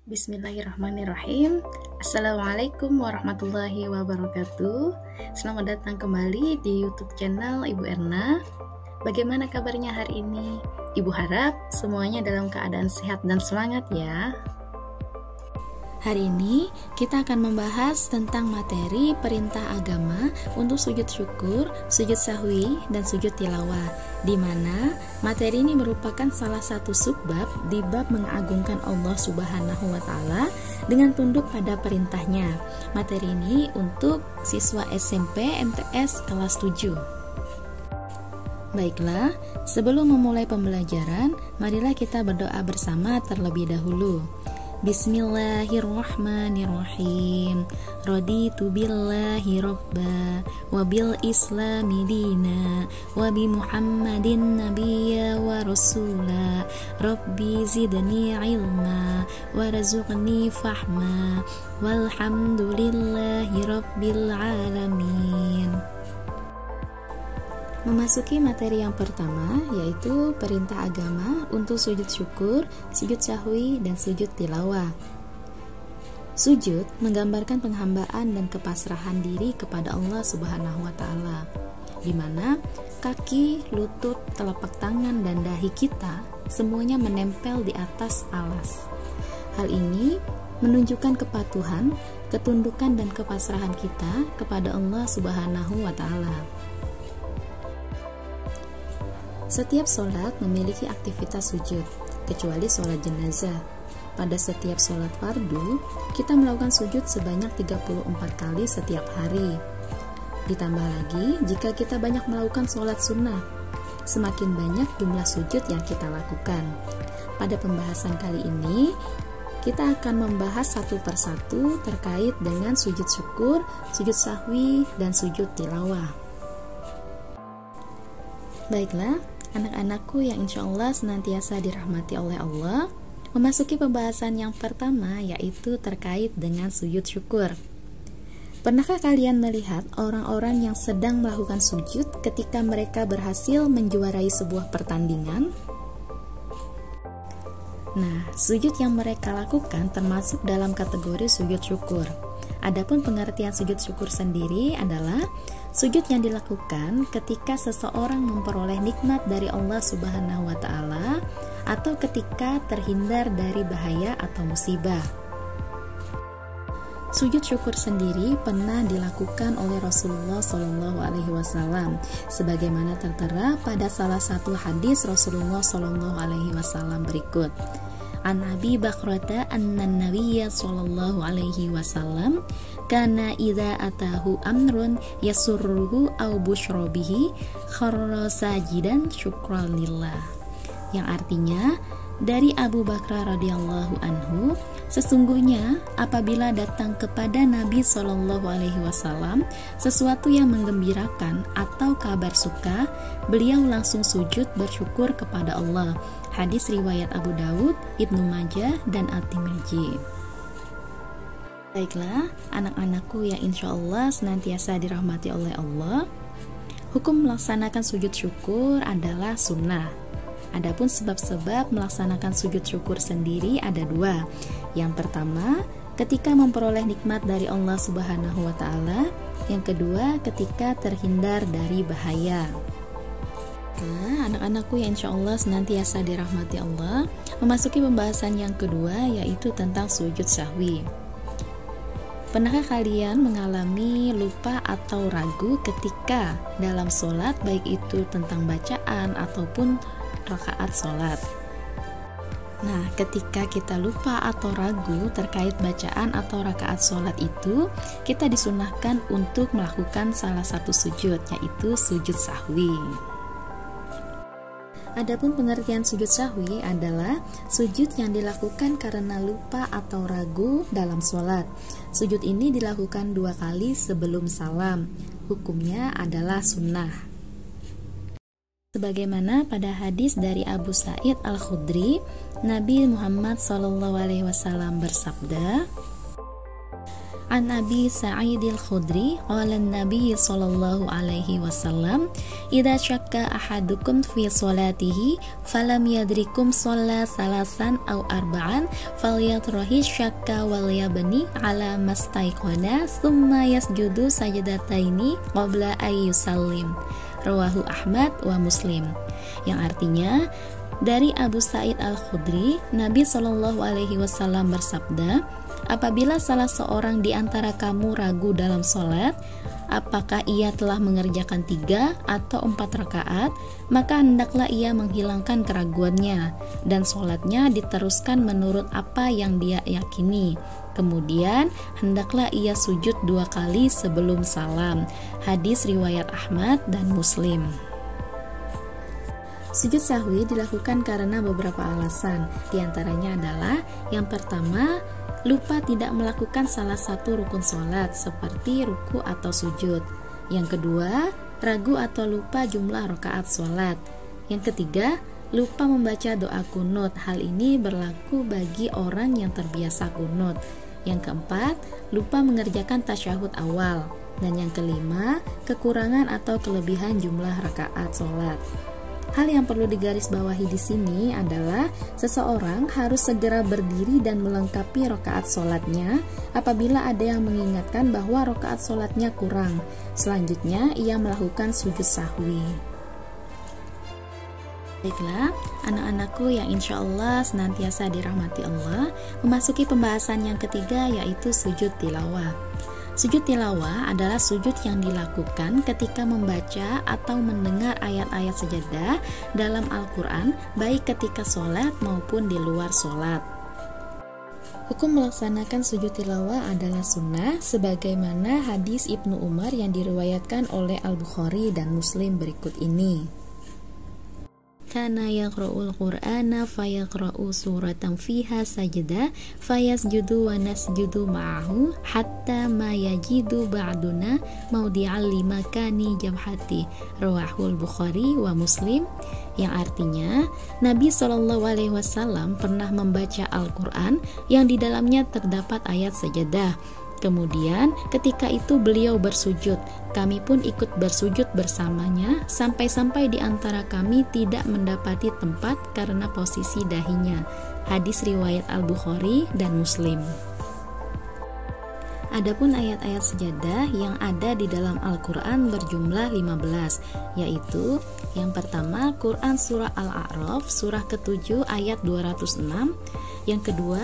Bismillahirrahmanirrahim. Assalamualaikum warahmatullahi wabarakatuh. Selamat datang kembali di YouTube channel Ibu Erna. Bagaimana kabarnya hari ini? Ibu harap semuanya dalam keadaan sehat dan semangat ya. Hari ini kita akan membahas tentang materi perintah agama untuk sujud syukur, sujud sahwi, dan sujud tilawah, di mana materi ini merupakan salah satu subbab di bab mengagungkan Allah Subhanahu wa Ta'ala dengan tunduk pada perintahnya. Materi ini untuk siswa SMP MTS kelas 7. Baiklah, sebelum memulai pembelajaran, marilah kita berdoa bersama terlebih dahulu. Bismillahirrahmanirrahim. Raditu billahi robba wa bil islami dina wa bi muhammadin nabiyya wa rasula. Rabbi zidni ilma wa razuqni fahma walhamdulillahi rabbil alamin. Memasuki materi yang pertama, yaitu perintah agama untuk sujud syukur, sujud sahwi, dan sujud tilawah. Sujud menggambarkan penghambaan dan kepasrahan diri kepada Allah Subhanahu wa Ta'ala, di mana kaki, lutut, telapak tangan, dan dahi kita semuanya menempel di atas alas. Hal ini menunjukkan kepatuhan, ketundukan, dan kepasrahan kita kepada Allah Subhanahu wa Ta'ala. Setiap sholat memiliki aktivitas sujud, kecuali sholat jenazah. Pada setiap sholat fardu, kita melakukan sujud sebanyak 34 kali setiap hari. Ditambah lagi, jika kita banyak melakukan sholat sunnah, semakin banyak jumlah sujud yang kita lakukan. Pada pembahasan kali ini, kita akan membahas satu persatu terkait dengan sujud syukur, sujud sahwi, dan sujud tilawah. Baiklah, anak-anakku yang insya Allah senantiasa dirahmati oleh Allah, memasuki pembahasan yang pertama, yaitu terkait dengan sujud syukur. Pernahkah kalian melihat orang-orang yang sedang melakukan sujud ketika mereka berhasil menjuarai sebuah pertandingan? Nah, sujud yang mereka lakukan termasuk dalam kategori sujud syukur. Adapun pengertian sujud syukur sendiri adalah sujud yang dilakukan ketika seseorang memperoleh nikmat dari Allah Subhanahu wa Ta'ala atau ketika terhindar dari bahaya atau musibah. Sujud syukur sendiri pernah dilakukan oleh Rasulullah SAW, sebagaimana tertera pada salah satu hadis Rasulullah SAW berikut. An Abi Bakrata annan Nabiyya sallallahu alaihi wasallam kana idza atahu amrun yasurruhu aw busyra bihi kharra sajidan syukran lillah. Yang artinya, dari Abu Bakar radhiyallahu anhu, sesungguhnya apabila datang kepada Nabi sallallahu alaihi wasallam sesuatu yang menggembirakan atau kabar suka, beliau langsung sujud bersyukur kepada Allah. Hadis riwayat Abu Dawud, Ibnu Majah, dan At-Tirmidzi. Baiklah, anak-anakku yang insya Allah senantiasa dirahmati oleh Allah, hukum melaksanakan sujud syukur adalah sunnah. Adapun sebab-sebab melaksanakan sujud syukur sendiri ada dua. Yang pertama, ketika memperoleh nikmat dari Allah Subhanahu wa Ta'ala. Yang kedua, ketika terhindar dari bahaya. Nah, anak-anakku yang insya Allah senantiasa dirahmati Allah, memasuki pembahasan yang kedua, yaitu tentang sujud sahwi. Pernahkah kalian mengalami lupa atau ragu ketika dalam sholat, baik itu tentang bacaan ataupun rakaat sholat? Nah, ketika kita lupa atau ragu terkait bacaan atau rakaat sholat itu, kita disunahkan untuk melakukan salah satu sujud, yaitu sujud sahwi. Adapun pengertian sujud sahwi adalah sujud yang dilakukan karena lupa atau ragu dalam sholat. Sujud ini dilakukan 2 kali sebelum salam. Hukumnya adalah sunnah. Sebagaimana pada hadis dari Abu Sa'id Al-Khudri, Nabi Muhammad SAW bersabda, An Abi Sa'id al-Khudri qala an-nabiy sallallahu alaihi wasallam idza syakka ahadukum fi sholatihi falam yadrikum shalla salasan aw arba'an falyatrahi syakka wal yabni ala mastaiqana thumma yasjudu sajdataini qabla ay yusallim. Rawahu Ahmad wa Muslim. Yang artinya, dari Abu Sa'id al-Khudri, Nabi Shallallahu alaihi wasallam bersabda, apabila salah seorang di antara kamu ragu dalam sholat, apakah ia telah mengerjakan 3 atau 4 rakaat, maka hendaklah ia menghilangkan keraguannya dan sholatnya diteruskan menurut apa yang dia yakini. Kemudian hendaklah ia sujud 2 kali sebelum salam. Hadis riwayat Ahmad dan Muslim. Sujud sahwi dilakukan karena beberapa alasan. Di antaranya adalah yang pertama, lupa tidak melakukan salah satu rukun sholat seperti ruku atau sujud. Yang kedua, ragu atau lupa jumlah rakaat sholat. Yang ketiga, lupa membaca doa kunut. Hal ini berlaku bagi orang yang terbiasa kunut. Yang keempat, lupa mengerjakan tasyahud awal. Dan yang kelima, kekurangan atau kelebihan jumlah rakaat sholat. Hal yang perlu digarisbawahi di sini adalah seseorang harus segera berdiri dan melengkapi rakaat sholatnya apabila ada yang mengingatkan bahwa rakaat sholatnya kurang. Selanjutnya, ia melakukan sujud sahwi. Baiklah, anak-anakku yang insya Allah senantiasa dirahmati Allah, memasuki pembahasan yang ketiga yaitu sujud tilawah. Sujud tilawah adalah sujud yang dilakukan ketika membaca atau mendengar ayat-ayat sejadah dalam Al-Quran, baik ketika sholat maupun di luar sholat. Hukum melaksanakan sujud tilawah adalah sunnah, sebagaimana hadis Ibnu Umar yang diriwayatkan oleh Al-Bukhari dan Muslim berikut ini. Kana yaqra'ul Qur'ana fayaqra'u suratan fiha sajdah fayasjudu wa nasjudu ma'ahu hatta ma yajidu ba'duna mawdi'al limakani jabhati. Rawahul Bukhari wa Muslim. Yang artinya, Nabi SAW pernah membaca Al-Quran yang di dalamnya terdapat ayat sajadah. Kemudian ketika itu beliau bersujud, kami pun ikut bersujud bersamanya sampai-sampai di antara kami tidak mendapati tempat karena posisi dahinya. Hadis riwayat Al-Bukhari dan Muslim. Adapun ayat-ayat sejadah yang ada di dalam Al-Quran berjumlah 15, yaitu yang pertama Quran Surah Al-A'raf surah ke-7 ayat 206, yang kedua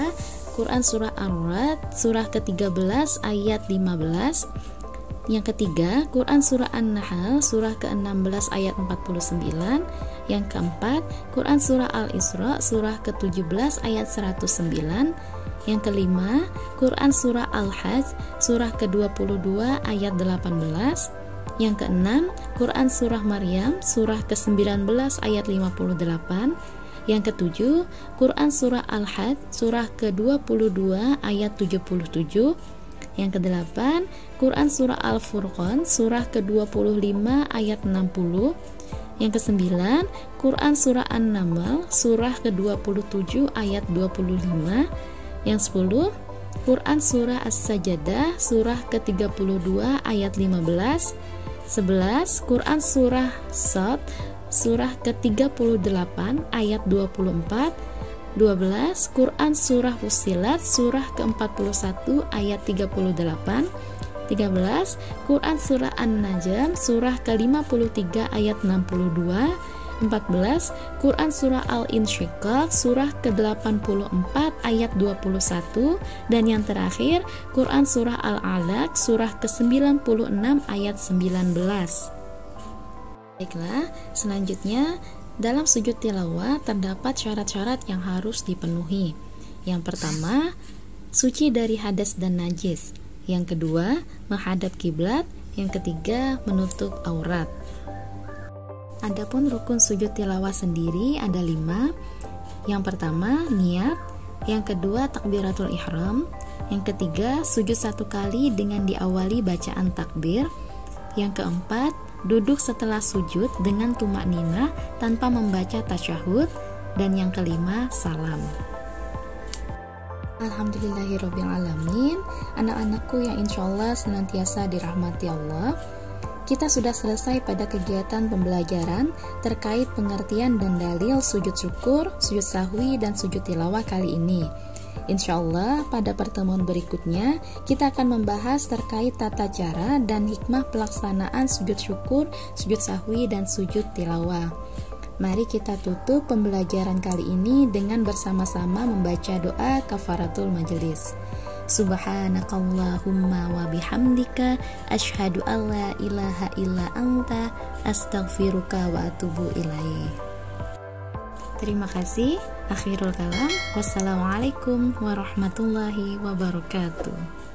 Quran Surah Ar-Ra'd surah ke-13 ayat 15, yang ketiga Quran Surah An-Nahl surah ke-16 ayat 49, yang keempat Quran Surah Al-Isra surah ke-17 ayat 109, yang kelima Quran Surah Al-Hajj surah ke-22 ayat 18, yang keenam Quran Surah Maryam surah ke-19 ayat 58, yang ketujuh, Quran Surah Al-Hajj Surah ke-22 ayat 77. Yang kedelapan, Quran Surah Al-Furqan Surah ke-25 ayat 60. Yang kesembilan, Quran Surah An-Naml Surah ke-27 ayat 25. Yang 10, Quran Surah As-Sajdah Surah ke-32 ayat 15. 11, Quran Surah Sad Surah ke-38 ayat 24. 12, Quran Surah Fussilat Surah ke-41 ayat 38. 13, Quran Surah An-Najm Surah ke-53 ayat 62. 14, Quran Surah Al-Insyiqaq Surah ke-84 ayat 21. Dan yang terakhir, Quran Surah Al-Alaq Surah ke-96 ayat 19. Baiklah, selanjutnya dalam sujud tilawah terdapat syarat-syarat yang harus dipenuhi. Yang pertama, suci dari hadas dan najis. Yang kedua, menghadap kiblat. Yang ketiga, menutup aurat. Adapun rukun sujud tilawah sendiri ada 5. Yang pertama, niat. Yang kedua, takbiratul ihram. Yang ketiga, sujud 1 kali dengan diawali bacaan takbir. Yang keempat, duduk setelah sujud dengan tumak ninah tanpa membaca tasyahud. Dan yang kelima, salam. Alhamdulillahirrabbilalamin. Anak-anakku yang insya Allah senantiasa dirahmati Allah, kita sudah selesai pada kegiatan pembelajaran terkait pengertian dan dalil sujud syukur, sujud sahwi, dan sujud tilawah kali ini. Insya Allah pada pertemuan berikutnya kita akan membahas terkait tata cara dan hikmah pelaksanaan sujud syukur, sujud sahwi, dan sujud tilawah. Mari kita tutup pembelajaran kali ini dengan bersama-sama membaca doa kafaratul majelis. Subhanakallahumma wa bihamdika asyhadu an la ilaha illa anta astaghfiruka wa atubu ilaih. Terima kasih. Akhirul kalam. Wassalamualaikum warahmatullahi wabarakatuh.